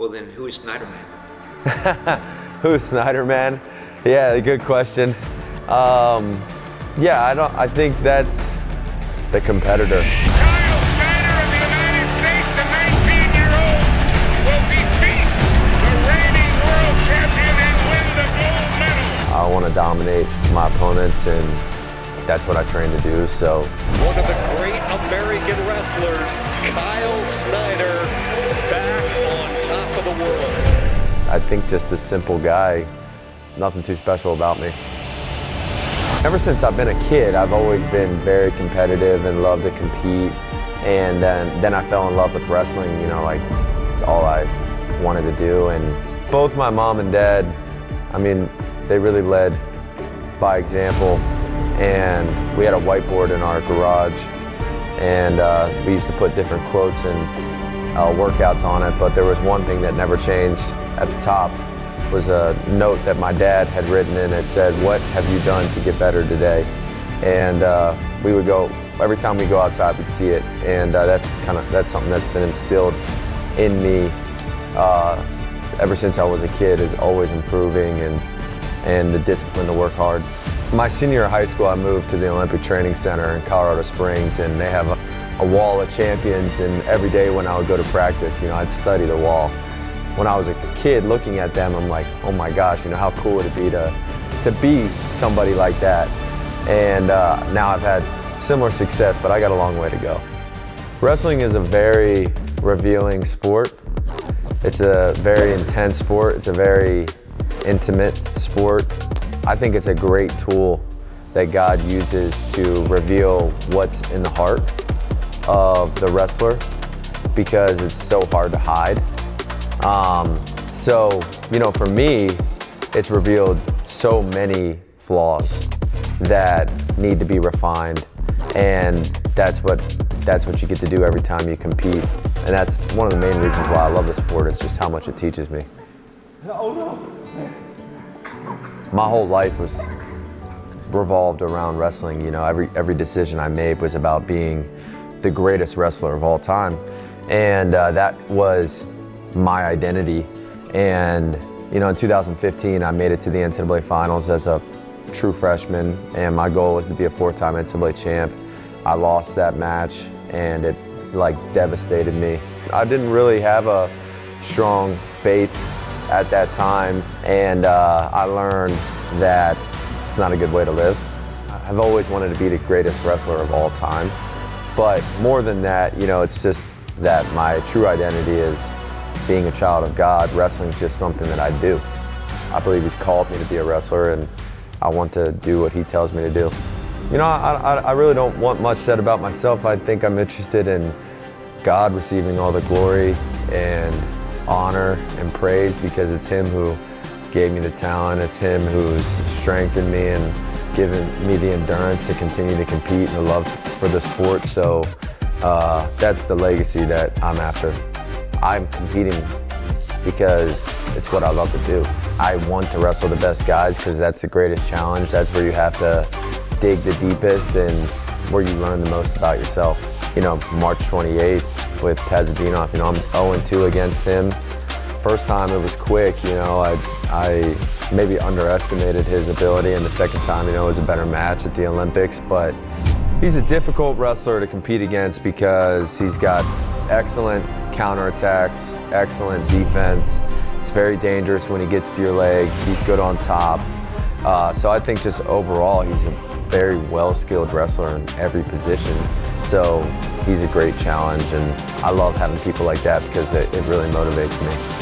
Well, then who is Snyder Man? Who's Snyder Man? Yeah, good question. I think that's the competitor. Kyle Snyder of the United States, the 19-year-old, will defeat the reigning world champion and win the gold medal. I want to dominate my opponents, and that's what I train to do, so. One of the great American wrestlers, Kyle Snyder, back on top of the world. I think just a simple guy, nothing too special about me. Ever since I've been a kid, I've always been very competitive and loved to compete. And then I fell in love with wrestling, you know, like it's all I wanted to do. And both my mom and dad, I mean, they really led by example. And we had a whiteboard in our garage, and we used to put different quotes and workouts on it, but there was one thing that never changed at the top. Was a note that my dad had written, and it said, "What have you done to get better today?" And we would go, every time we go outside, we'd see it, and that's something that's been instilled in me ever since I was a kid, is always improving and the discipline to work hard. My senior year of high school, I moved to the Olympic Training Center in Colorado Springs, and they have a wall of champions, and every day when I would go to practice, you know, I'd study the wall. When I was a kid looking at them, I'm like, oh my gosh, you know, how cool would it be to be somebody like that? And now I've had similar success, but I got a long way to go. Wrestling is a very revealing sport. It's a very intense sport. It's a very intimate sport. I think it's a great tool that God uses to reveal what's in the heart of the wrestler, because it's so hard to hide. So, you know, for me, it's revealed so many flaws that need to be refined, and that's what you get to do every time you compete. And that's one of the main reasons why I love the sport, is just how much it teaches me. My whole life was revolved around wrestling. You know, every decision I made was about being the greatest wrestler of all time, and that was my identity. And you know, in 2015, I made it to the NCAA finals as a true freshman, and my goal was to be a 4-time NCAA champ. I lost that match, and it like devastated me. I didn't really have a strong faith at that time, and I learned that it's not a good way to live. I've always wanted to be the greatest wrestler of all time, but more than that, you know, it's just that my true identity is being a child of God. Wrestling is just something that I do. I believe He's called me to be a wrestler, and I want to do what He tells me to do. You know, I really don't want much said about myself. I think I'm interested in God receiving all the glory and honor and praise, because it's Him who gave me the talent. It's Him who's strengthened me and given me the endurance to continue to compete and the love for the sport. So that's the legacy that I'm after. I'm competing because it's what I love to do. I want to wrestle the best guys because that's the greatest challenge. That's where you have to dig the deepest and where you learn the most about yourself. You know, March 28th with Tazhudinov, you know, I'm 0-2 against him. First time it was quick, you know, I maybe underestimated his ability, and the second time, you know, it was a better match at the Olympics. But he's a difficult wrestler to compete against because he's got excellent counterattacks, excellent defense. It's very dangerous when he gets to your leg. He's good on top. So I think just overall, he's a very well-skilled wrestler in every position. So he's a great challenge, and I love having people like that because it really motivates me.